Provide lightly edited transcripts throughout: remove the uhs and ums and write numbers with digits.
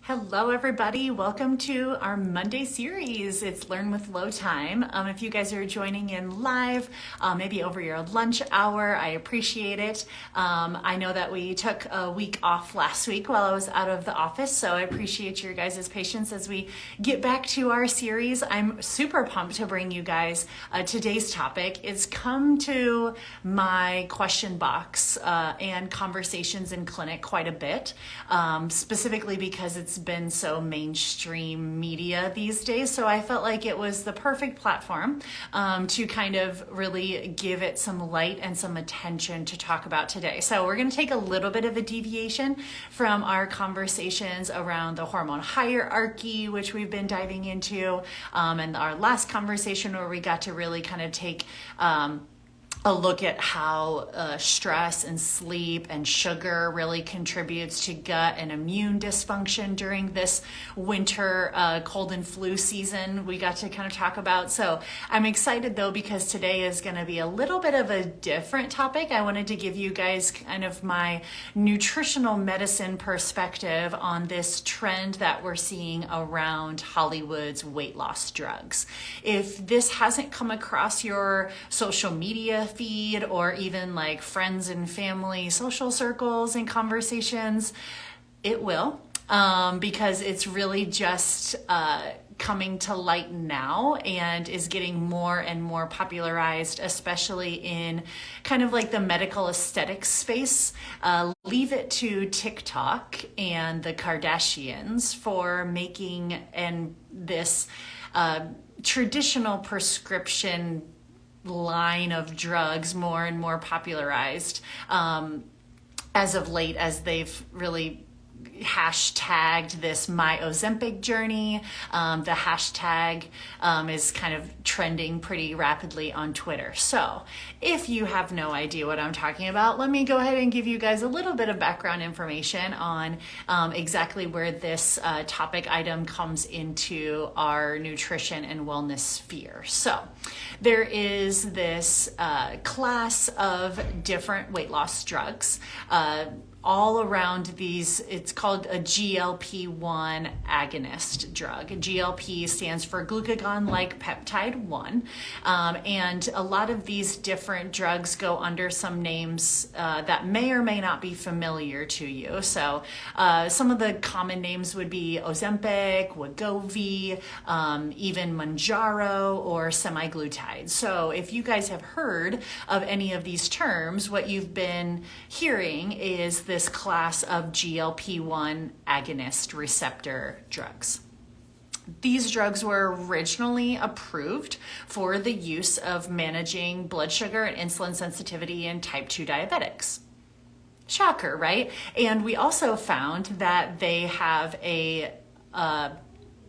Hello, everybody. Welcome to our Monday series. It's Learn with Low Time. If you guys are joining in live, maybe over your lunch hour, I appreciate it. I know that we took a week off last week while I was out of the office, so I appreciate your guys' patience as we get back to our series. I'm super pumped to bring you guys today's topic. It's come to my question box and conversations in clinic quite a bit, specifically because it's been so mainstream media these days. So I felt like it was the perfect platform to kind of really give it some light and some attention to talk about today. So we're going to take a little bit of a deviation from our conversations around the hormone hierarchy, which we've been diving into, and our last conversation where we got to really kind of take a look at how stress and sleep and sugar really contributes to gut and immune dysfunction during this winter cold and flu season we got to kind of talk about. So I'm excited though, because today is going to be a little bit of a different topic. I wanted to give you guys kind of my nutritional medicine perspective on this trend that we're seeing around Hollywood's weight loss drugs. If this hasn't come across your social media feed or even like friends and family social circles and conversations, it will, because it's really just coming to light now and is getting more and more popularized, especially in kind of like the medical aesthetics space. Leave it to TikTok and the Kardashians for making this traditional prescription line of drugs more and more popularized as of late, as they've really hashtagged this my Ozempic journey. The hashtag is kind of trending pretty rapidly on Twitter. So if you have no idea what I'm talking about, let me go ahead and give you guys a little bit of background information on exactly where this topic item comes into our nutrition and wellness sphere. So there is this class of different weight loss drugs all around these. It's called a GLP-1 agonist drug. GLP stands for glucagon-like peptide 1. And a lot of these different drugs go under some names that may or may not be familiar to you. So some of the common names would be Ozempic, Wegovy, even Mounjaro or Semaglutide. So if you guys have heard of any of these terms, what you've been hearing is this class of GLP-1 agonist receptor drugs. These drugs were originally approved for the use of managing blood sugar and insulin sensitivity in type 2 diabetics. Shocker, right? And we also found that they have a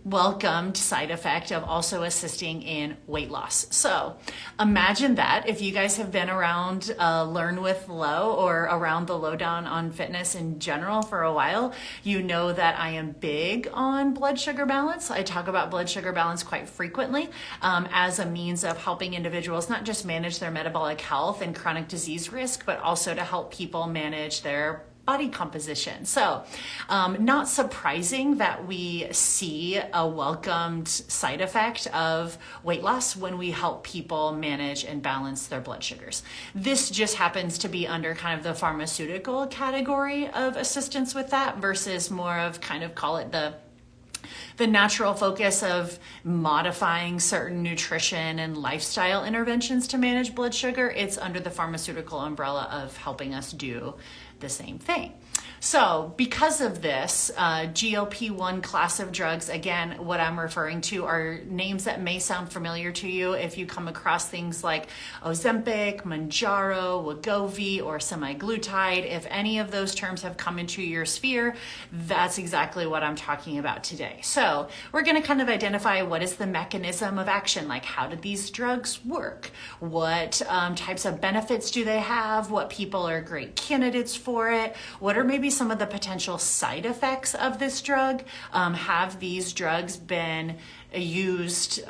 welcomed side effect of also assisting in weight loss. So imagine that. If you guys have been around Learn with Low or around the lowdown on fitness in general for a while, you know that I am big on blood sugar balance. I talk about blood sugar balance quite frequently as a means of helping individuals not just manage their metabolic health and chronic disease risk, but also to help people manage their body composition. So not surprising that we see a welcomed side effect of weight loss when we help people manage and balance their blood sugars. This just happens to be under kind of the pharmaceutical category of assistance with that versus more of kind of call it the natural focus of modifying certain nutrition and lifestyle interventions to manage blood sugar. It's under the pharmaceutical umbrella of helping us do the same thing. So because of this, GLP-1 class of drugs, again, what I'm referring to are names that may sound familiar to you if you come across things like Ozempic, Mounjaro, Wegovy, or Semaglutide. If any of those terms have come into your sphere, that's exactly what I'm talking about today. So we're going to kind of identify what is the mechanism of action, like how do these drugs work? What types of benefits do they have? What people are great candidates for it? What are maybe some of the potential side effects of this drug? Have these drugs been used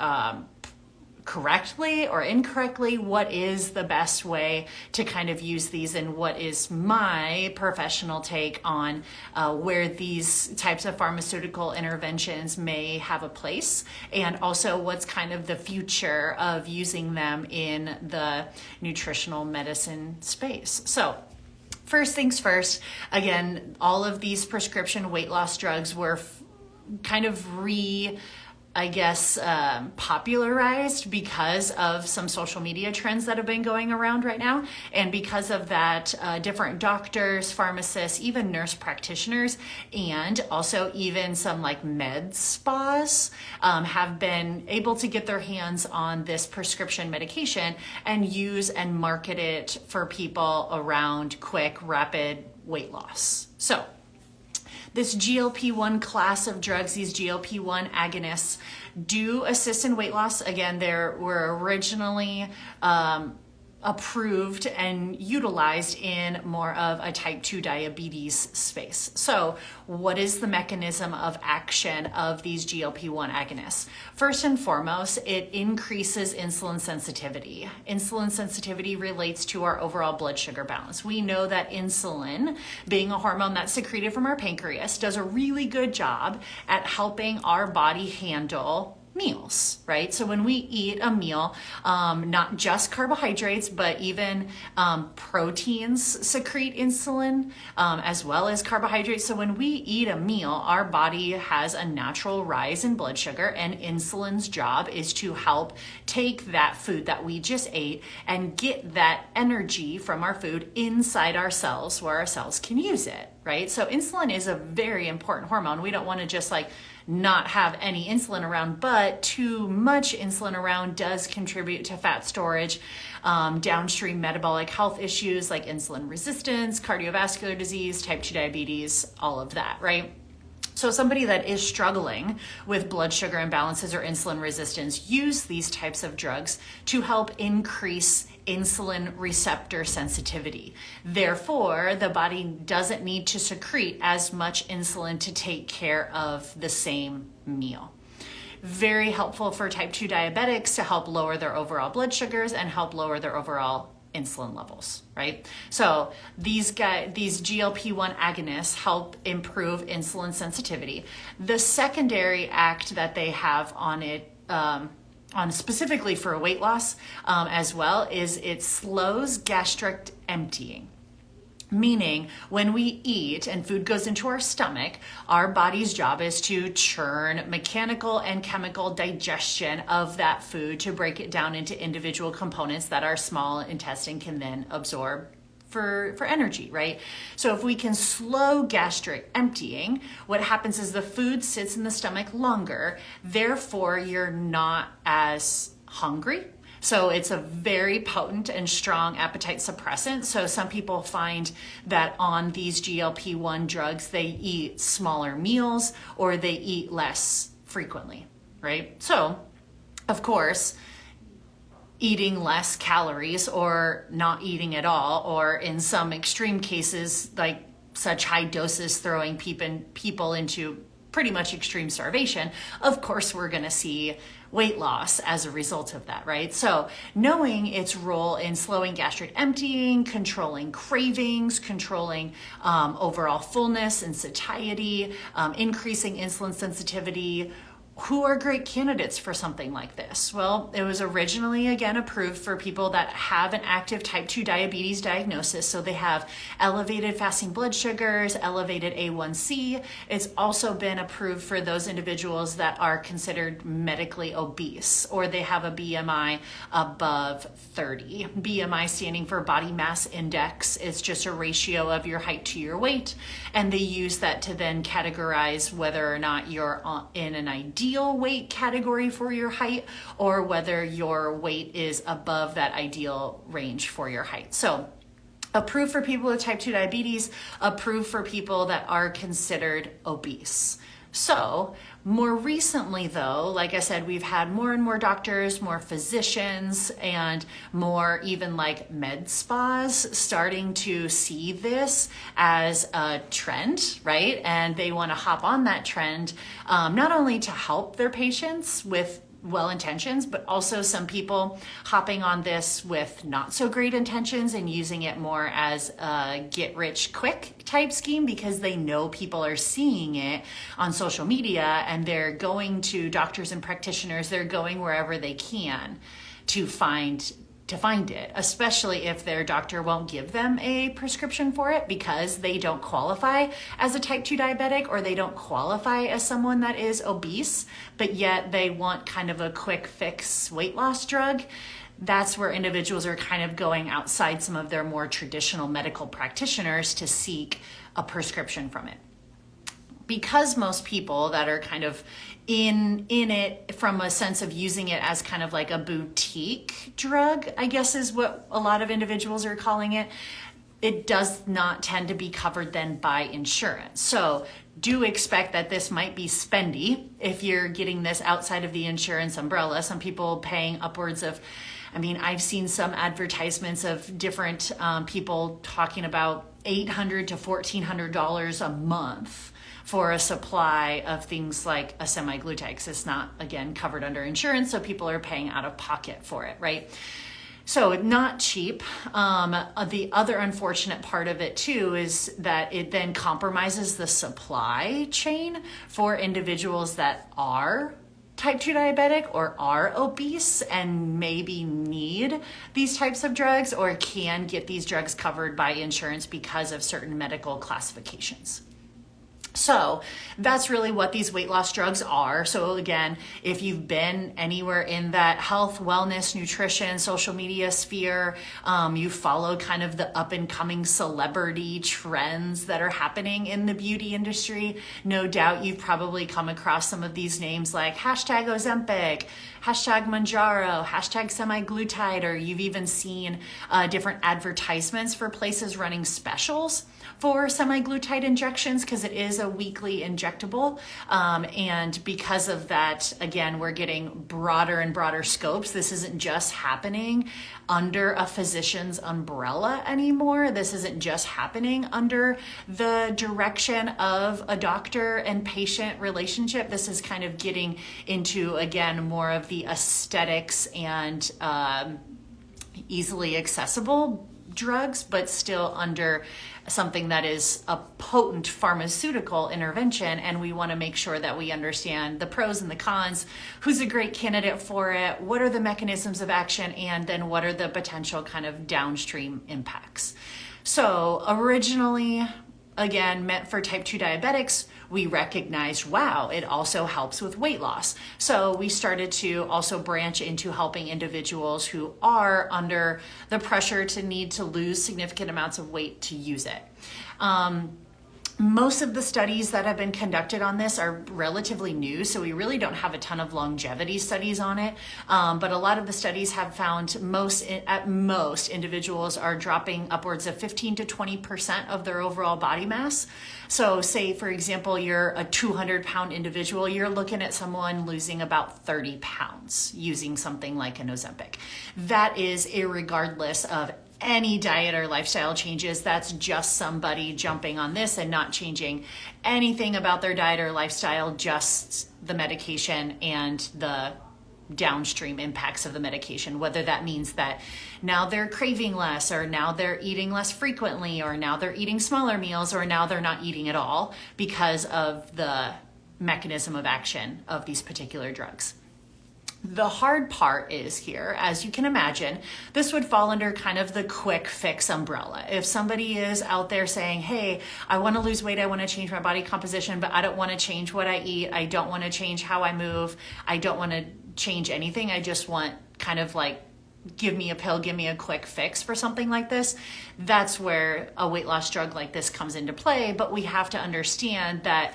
correctly or incorrectly, what is the best way to kind of use these, and what is my professional take on where these types of pharmaceutical interventions may have a place, and also what's kind of the future of using them in the nutritional medicine space. So first things first, again, all of these prescription weight loss drugs were kind of popularized because of some social media trends that have been going around right now. And because of that, different doctors, pharmacists, even nurse practitioners, and also even some like med spas have been able to get their hands on this prescription medication and use and market it for people around quick, rapid weight loss. So this GLP-1 class of drugs, these GLP-1 agonists, do assist in weight loss. Again, they were originally approved and utilized in more of a type 2 diabetes space. So what is the mechanism of action of these GLP-1 agonists? First and foremost, it increases insulin sensitivity. Insulin sensitivity relates to our overall blood sugar balance. We know that insulin, being a hormone that's secreted from our pancreas, does a really good job at helping our body handle meals, right? So when we eat a meal, not just carbohydrates, but even proteins secrete insulin, as well as carbohydrates. So when we eat a meal, our body has a natural rise in blood sugar, and insulin's job is to help take that food that we just ate and get that energy from our food inside our cells where our cells can use it, right? So insulin is a very important hormone. We don't want to just not have any insulin around, but too much insulin around does contribute to fat storage, downstream metabolic health issues like insulin resistance, cardiovascular disease, type 2 diabetes, all of that, right? So somebody that is struggling with blood sugar imbalances or insulin resistance, use these types of drugs to help increase insulin receptor sensitivity. Therefore, the body doesn't need to secrete as much insulin to take care of the same meal. Very helpful for type 2 diabetics to help lower their overall blood sugars and help lower their overall insulin levels, right? So these GLP-1 agonists help improve insulin sensitivity. The secondary act that they have on it, on specifically for weight loss as well, is it slows gastric emptying. Meaning when we eat and food goes into our stomach, our body's job is to churn mechanical and chemical digestion of that food to break it down into individual components that our small intestine can then absorb for energy, right? So if we can slow gastric emptying, what happens is the food sits in the stomach longer, therefore you're not as hungry. So it's a very potent and strong appetite suppressant. So some people find that on these GLP-1 drugs, they eat smaller meals or they eat less frequently, right? So, of course, eating less calories or not eating at all, or in some extreme cases, like such high doses throwing people into pretty much extreme starvation, of course, we're going to see weight loss as a result of that, right? So knowing its role in slowing gastric emptying, controlling cravings, controlling overall fullness and satiety, increasing insulin sensitivity, who are great candidates for something like this? Well, it was originally, again, approved for people that have an active type 2 diabetes diagnosis. So they have elevated fasting blood sugars, elevated A1C. It's also been approved for those individuals that are considered medically obese, or they have a BMI above 30. BMI standing for body mass index. It's just a ratio of your height to your weight. And they use that to then categorize whether or not you're in an ideal weight category for your height, or whether your weight is above that ideal range for your height. So approved for people with type 2 diabetes, approved for people that are considered obese. So more recently though, like I said, we've had more and more doctors, more physicians, and more even like med spas starting to see this as a trend, right? And they want to hop on that trend, not only to help their patients with well intentions, but also some people hopping on this with not so great intentions and using it more as a get rich quick type scheme because they know people are seeing it on social media and they're going to doctors and practitioners, they're going wherever they can to find it, especially if their doctor won't give them a prescription for it because they don't qualify as a type 2 diabetic or they don't qualify as someone that is obese, but yet they want kind of a quick fix weight loss drug. That's where individuals are kind of going outside some of their more traditional medical practitioners to seek a prescription from it. Because most people that are kind of in it from a sense of using it as kind of like a boutique drug, I guess is what a lot of individuals are calling it, it does not tend to be covered then by insurance. So do expect that this might be spendy if you're getting this outside of the insurance umbrella. Some people paying upwards of, I mean, I've seen some advertisements of different people talking about $800 to $1,400 a month for a supply of things like a semaglutide, because it's not, again, covered under insurance, so people are paying out of pocket for it, right? So not cheap. The other unfortunate part of it too is that it then compromises the supply chain for individuals that are type 2 diabetic or are obese and maybe need these types of drugs or can get these drugs covered by insurance because of certain medical classifications. So that's really what these weight loss drugs are. So again, if you've been anywhere in that health, wellness, nutrition, social media sphere, you followed kind of the up and coming celebrity trends that are happening in the beauty industry, no doubt you've probably come across some of these names like hashtag Ozempic, hashtag Mounjaro, hashtag Semaglutide, or you've even seen different advertisements for places running specials for semaglutide injections because it is a weekly injectable. And because of that, again, we're getting broader and broader scopes. This isn't just happening under a physician's umbrella anymore. This isn't just happening under the direction of a doctor and patient relationship. This is kind of getting into, again, more of the aesthetics and easily accessible drugs, but still under something that is a potent pharmaceutical intervention. And we want to make sure that we understand the pros and the cons, who's a great candidate for it, what are the mechanisms of action, and then what are the potential kind of downstream impacts. So originally, again, meant for type 2 diabetics, we recognized, wow, it also helps with weight loss. So we started to also branch into helping individuals who are under the pressure to need to lose significant amounts of weight to use it. Most of the studies that have been conducted on this are relatively new, so we really don't have a ton of longevity studies on it. But a lot of the studies have found at most individuals are dropping upwards of 15 to 20% of their overall body mass. So say, for example, you're a 200-pound individual, you're looking at someone losing about 30 pounds using something like an Ozempic. That is irregardless of any diet or lifestyle changes. That's just somebody jumping on this and not changing anything about their diet or lifestyle, just the medication and the downstream impacts of the medication, whether that means that now they're craving less, or now they're eating less frequently, or now they're eating smaller meals, or now they're not eating at all because of the mechanism of action of these particular drugs. The hard part is here, as you can imagine, this would fall under kind of the quick fix umbrella. If somebody is out there saying, hey, I want to lose weight, I want to change my body composition, but I don't want to change what I eat, I don't want to change how I move, I don't want to change anything, I just want kind of like, give me a pill, give me a quick fix for something like this, that's where a weight loss drug like this comes into play. But we have to understand that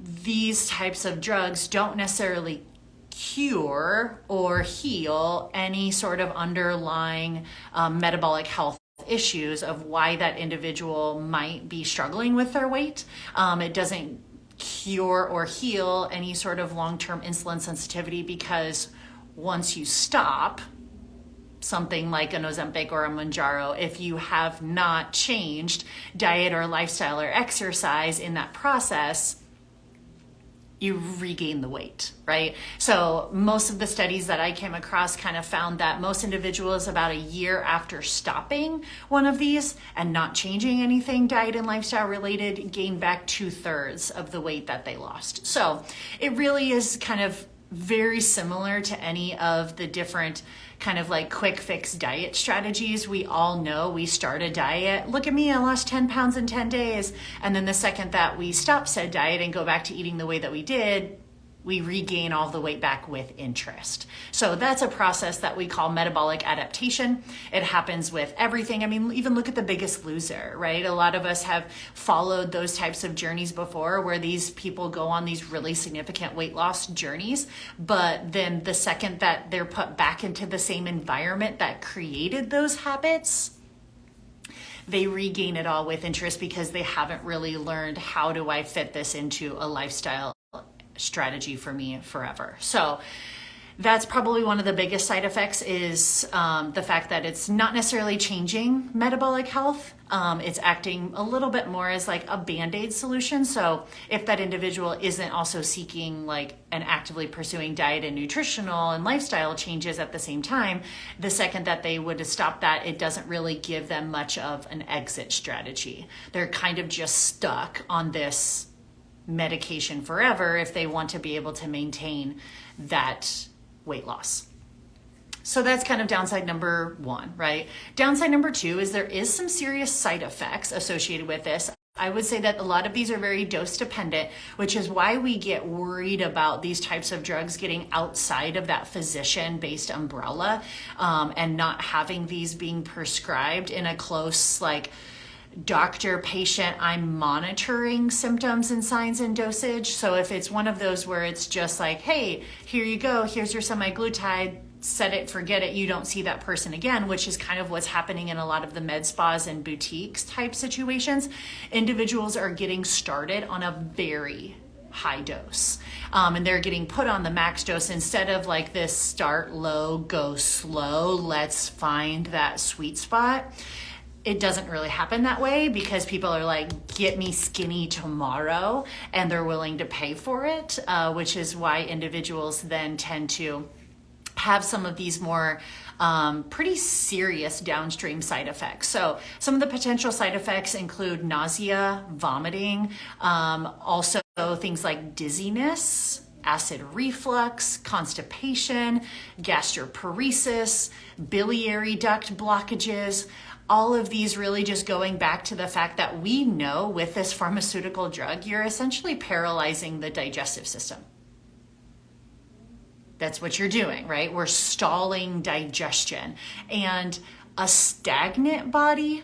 these types of drugs don't necessarily cure or heal any sort of underlying metabolic health issues of why that individual might be struggling with their weight. It doesn't cure or heal any sort of long-term insulin sensitivity, because once you stop something like an Ozempic or a Mounjaro, if you have not changed diet or lifestyle or exercise in that process, you regain the weight, right? So most of the studies that I came across kind of found that most individuals about a year after stopping one of these and not changing anything diet and lifestyle related gain back 2/3 of the weight that they lost. So it really is kind of very similar to any of the different kind of like quick fix diet strategies. We all know we start a diet. Look at me, I lost 10 pounds in 10 days. And then the second that we stop said diet and go back to eating the way that we did, we regain all the weight back with interest. So that's a process that we call metabolic adaptation. It happens with everything. I mean, even look at The Biggest Loser, right? A lot of us have followed those types of journeys before where these people go on these really significant weight loss journeys. But then the second that they're put back into the same environment that created those habits, they regain it all with interest because they haven't really learned, how do I fit this into a lifestyle strategy for me forever. So that's probably one of the biggest side effects is the fact that it's not necessarily changing metabolic health. It's acting a little bit more as like a Band-Aid solution. So if that individual isn't also seeking like and actively pursuing diet and nutritional and lifestyle changes at the same time, the second that they would stop that, it doesn't really give them much of an exit strategy. They're kind of just stuck on this medication forever if they want to be able to maintain that weight loss. So that's kind of downside number one, right? Downside number two is there is some serious side effects associated with this. I would say that a lot of these are very dose dependent, which is why we get worried about these types of drugs getting outside of that physician-based umbrella and not having these being prescribed in a close, like, doctor, patient, I'm monitoring symptoms and signs and dosage. So if it's one of those where it's just like, hey, here you go, here's your semaglutide, set it, forget it, you don't see that person again, which is kind of what's happening in a lot of the med spas and boutiques type situations. Individuals are getting started on a very high dose. And they're getting put on the max dose instead of like this start low, go slow, let's find that sweet spot. It doesn't really happen that way because people are like, get me skinny tomorrow, and they're willing to pay for it, which is why individuals then tend to have some of these more pretty serious downstream side effects. So some of the potential side effects include nausea, vomiting, also things like dizziness, acid reflux, constipation, gastroparesis, biliary duct blockages. All of these really just going back to the fact that we know with this pharmaceutical drug, you're essentially paralyzing the digestive system. That's what you're doing, right? We're stalling digestion. And a stagnant body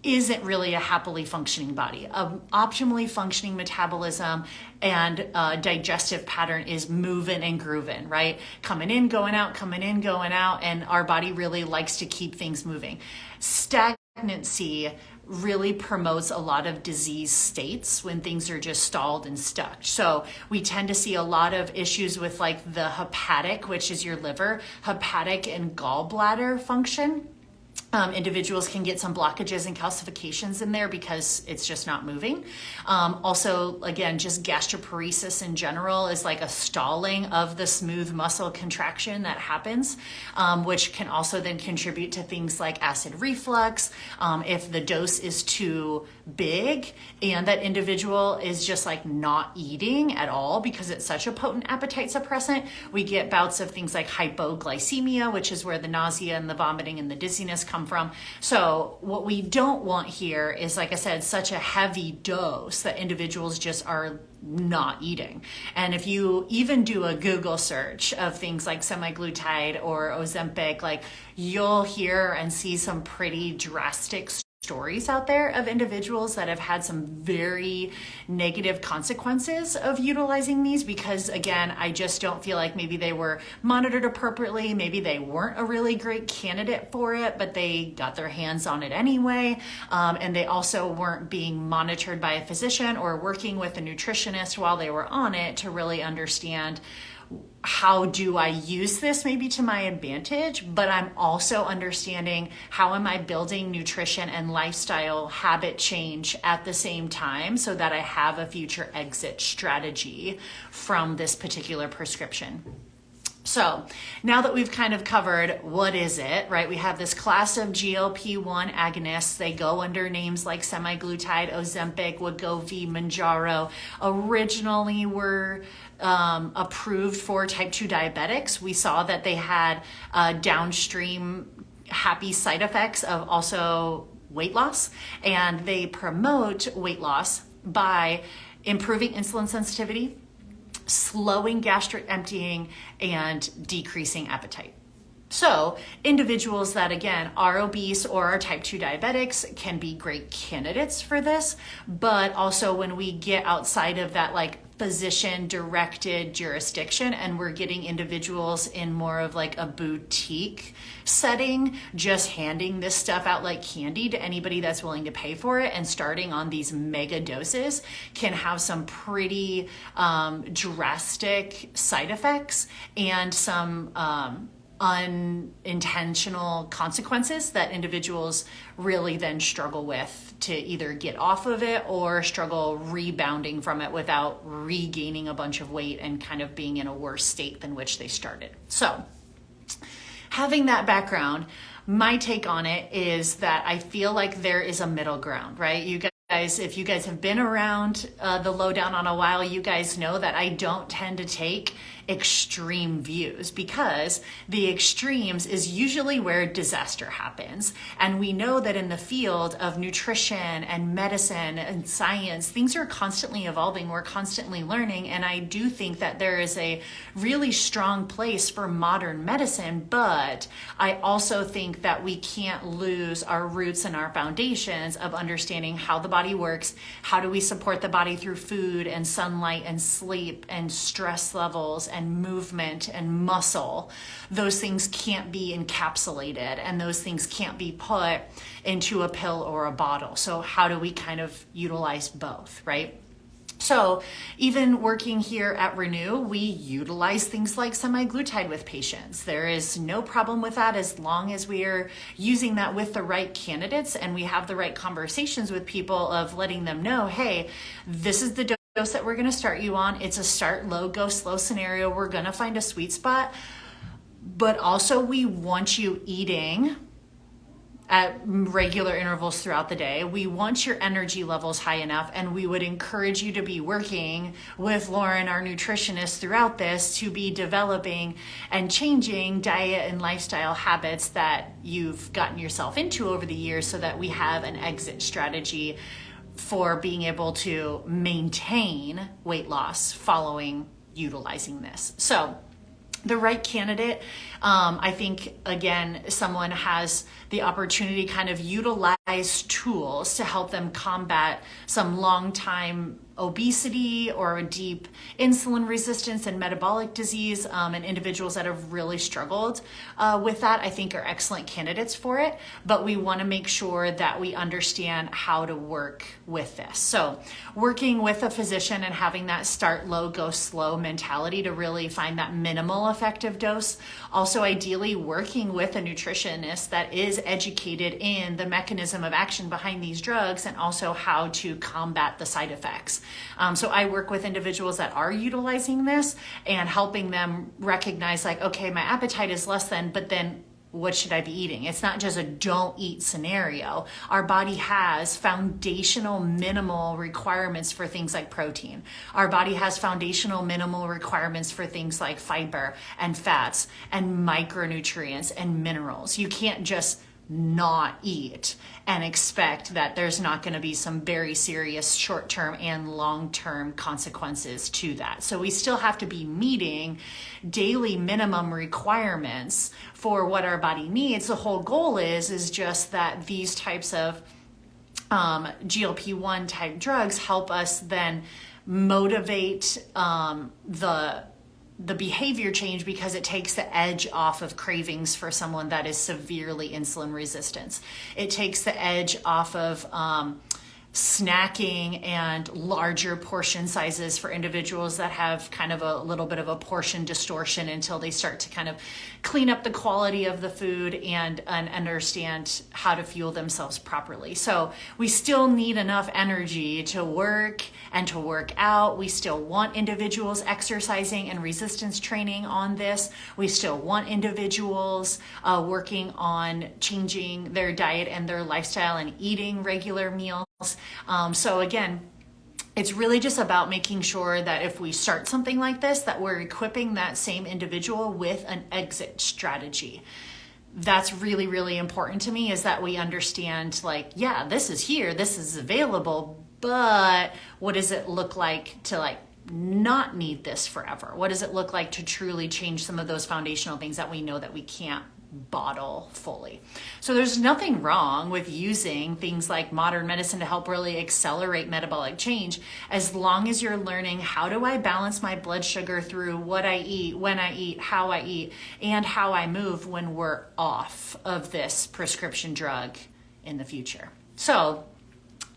isn't really a happily functioning body. An optimally functioning metabolism and digestive pattern is moving and grooving, right? Coming in, going out, coming in, going out, and our body really likes to keep things moving. Stagnancy really promotes a lot of disease states when things are just stalled and stuck. So we tend to see a lot of issues with like the hepatic, which is your liver, hepatic and gallbladder function. Individuals can get some blockages and calcifications in there because it's just not moving. Also, again, just gastroparesis in general is like a stalling of the smooth muscle contraction that happens, which can also then contribute to things like acid reflux. If the dose is too big and that individual is just like not eating at all because it's such a potent appetite suppressant, we get bouts of things like hypoglycemia, which is where the nausea and the vomiting and the dizziness come from. So what we don't want here is, like I said, such a heavy dose that individuals just are not eating. And if you even do a Google search of things like semaglutide or Ozempic, like you'll hear and see some pretty drastic stories out there of individuals that have had some very negative consequences of utilizing these because, again, I just don't feel like maybe they were monitored appropriately. Maybe they weren't a really great candidate for it, but they got their hands on it anyway. And they also weren't being monitored by a physician or working with a nutritionist while they were on it to really understand how do I use this maybe to my advantage, but I'm also understanding how am I building nutrition and lifestyle habit change at the same time so that I have a future exit strategy from this particular prescription. So now that we've kind of covered what is it, right? We have this class of GLP-1 agonists. They go under names like Semaglutide, Ozempic, Wegovy, Mounjaro. Originally were approved for type 2 diabetics. We saw that they had downstream happy side effects of also weight loss, and they promote weight loss by improving insulin sensitivity, slowing gastric emptying, and decreasing appetite. So individuals that, again, are obese or are type 2 diabetics can be great candidates for this, but also when we get outside of that like physician directed jurisdiction and we're getting individuals in more of like a boutique setting, just handing this stuff out like candy to anybody that's willing to pay for it and starting on these mega doses can have some pretty drastic side effects and some unintentional consequences that individuals really then struggle with to either get off of it or struggle rebounding from it without regaining a bunch of weight and kind of being in a worse state than which they started. So having that background, my take on it is that I feel like there is a middle ground, right? You guys, if you guys have been around the Lowdown on a while, you guys know that I don't tend to take extreme views because the extremes is usually where disaster happens. And we know that in the field of nutrition and medicine and science, things are constantly evolving. We're constantly learning. And I do think that there is a really strong place for modern medicine, but I also think that we can't lose our roots and our foundations of understanding how the body works. How do we support the body through food and sunlight and sleep and stress levels and movement and muscle? Those things can't be encapsulated and those things can't be put into a pill or a bottle. So how do we kind of utilize both, right? So even working here at Renew, we utilize things like semaglutide with patients. There is no problem with that as long as we are using that with the right candidates and we have the right conversations with people of letting them know, hey, this is the dose that we're going to start you on. It's a start low, go slow scenario. We're going to find a sweet spot, but also we want you eating at regular intervals throughout the day. We want your energy levels high enough, and we would encourage you to be working with Lauryn, our nutritionist, throughout this to be developing and changing diet and lifestyle habits that you've gotten yourself into over the years so that we have an exit strategy for being able to maintain weight loss following utilizing this. So the right candidate, I think, again, someone has the opportunity to kind of utilize tools to help them combat some long-time obesity or deep insulin resistance and metabolic disease, and individuals that have really struggled with that, I think, are excellent candidates for it. But we want to make sure that we understand how to work with this. So working with a physician and having that start low, go slow mentality to really find that minimal effective dose. Also, ideally working with a nutritionist that is educated in the mechanism of action behind these drugs and also how to combat the side effects. So I work with individuals that are utilizing this and helping them recognize like, okay, my appetite is less than, but then what should I be eating? It's not just a don't eat scenario. Our body has foundational minimal requirements for things like protein. Our body has foundational minimal requirements for things like fiber and fats and micronutrients and minerals. You can't just not eat and expect that there's not going to be some very serious short-term and long-term consequences to that. So we still have to be meeting daily minimum requirements for what our body needs. The whole goal is just that these types of GLP-1 type drugs help us then motivate the behavior change because it takes the edge off of cravings for someone that is severely insulin resistant. It takes the edge off of snacking and larger portion sizes for individuals that have kind of a little bit of a portion distortion until they start to kind of clean up the quality of the food and understand how to fuel themselves properly. So we still need enough energy to work and to work out. We still want individuals exercising and resistance training on this. We still want individuals working on changing their diet and their lifestyle and eating regular meals. So again, it's really just about making sure that if we start something like this, that we're equipping that same individual with an exit strategy. That's really, really important to me, is that we understand, like, yeah, this is here, this is available, but what does it look like to like not need this forever? What does it look like to truly change some of those foundational things that we know that we can't bottle fully? So there's nothing wrong with using things like modern medicine to help really accelerate metabolic change, as long as you're learning, how do I balance my blood sugar through what I eat, when I eat, how I eat, and how I move when we're off of this prescription drug in the future. So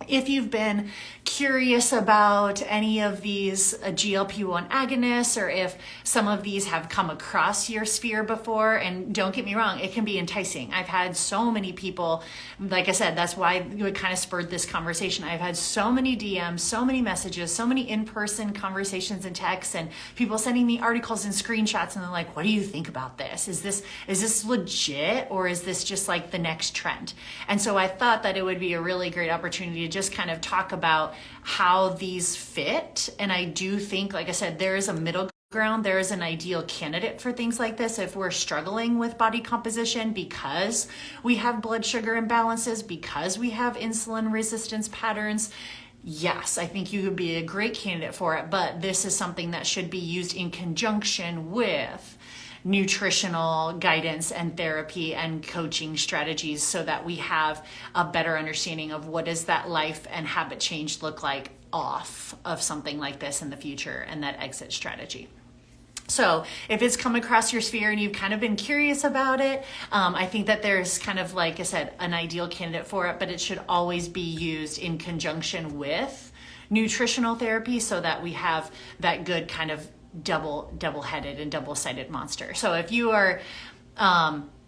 if you've been curious about any of these GLP-1 agonists, or if some of these have come across your sphere before, and don't get me wrong, it can be enticing. I've had so many people, like I said, that's why it kind of spurred this conversation. I've had so many DMs, so many messages, so many in-person conversations and texts, and people sending me articles and screenshots, and they're like, what do you think about this? Is this legit, or is this just like the next trend? And so I thought that it would be a really great opportunity to just kind of talk about how these fit. And I do think, like I said, there is a middle ground. There is an ideal candidate for things like this if we're struggling with body composition, because we have blood sugar imbalances, because we have insulin resistance patterns. Yes, I think you would be a great candidate for it, but this is something that should be used in conjunction with nutritional guidance and therapy and coaching strategies, so that we have a better understanding of what does that life and habit change look like off of something like this in the future, and that exit strategy. So if it's come across your sphere and you've kind of been curious about it, I think that there's kind of, like I said, an ideal candidate for it, but it should always be used in conjunction with nutritional therapy, so that we have that good kind of double-headed and double-sided monster. So if you are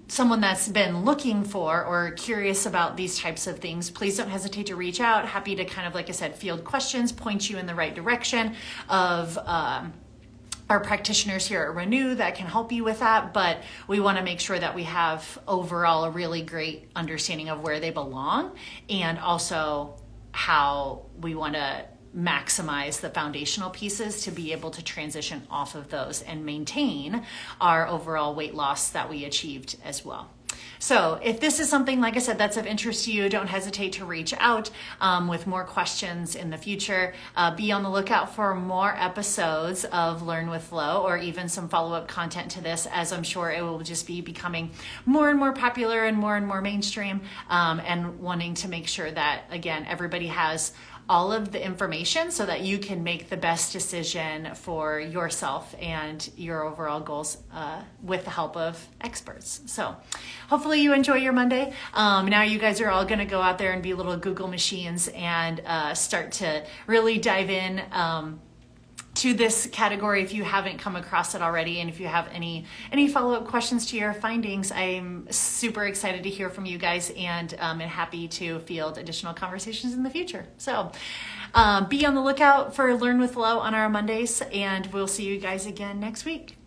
someone that's been looking for or curious about these types of things, please don't hesitate to reach out. Happy to kind of, like I said, field questions, point you in the right direction of our practitioners here at Renew that can help you with that. But we want to make sure that we have overall a really great understanding of where they belong, and also how we want to maximize the foundational pieces to be able to transition off of those and maintain our overall weight loss that we achieved as well. So if this is something, like I said, that's of interest to you, don't hesitate to reach out with more questions in the future. Be on the lookout for more episodes of Learn with Lo, or even some follow-up content to this, as I'm sure it will just be becoming more and more popular and more mainstream, and wanting to make sure that, again, everybody has all of the information so that you can make the best decision for yourself and your overall goals with the help of experts. So hopefully you enjoy your Monday. Now you guys are all going to go out there and be little Google machines and start to really dive in to this category if you haven't come across it already. And if you have any follow-up questions to your findings, I'm super excited to hear from you guys, and happy to field additional conversations in the future. So be on the lookout for Learn with Lo on our Mondays, and we'll see you guys again next week.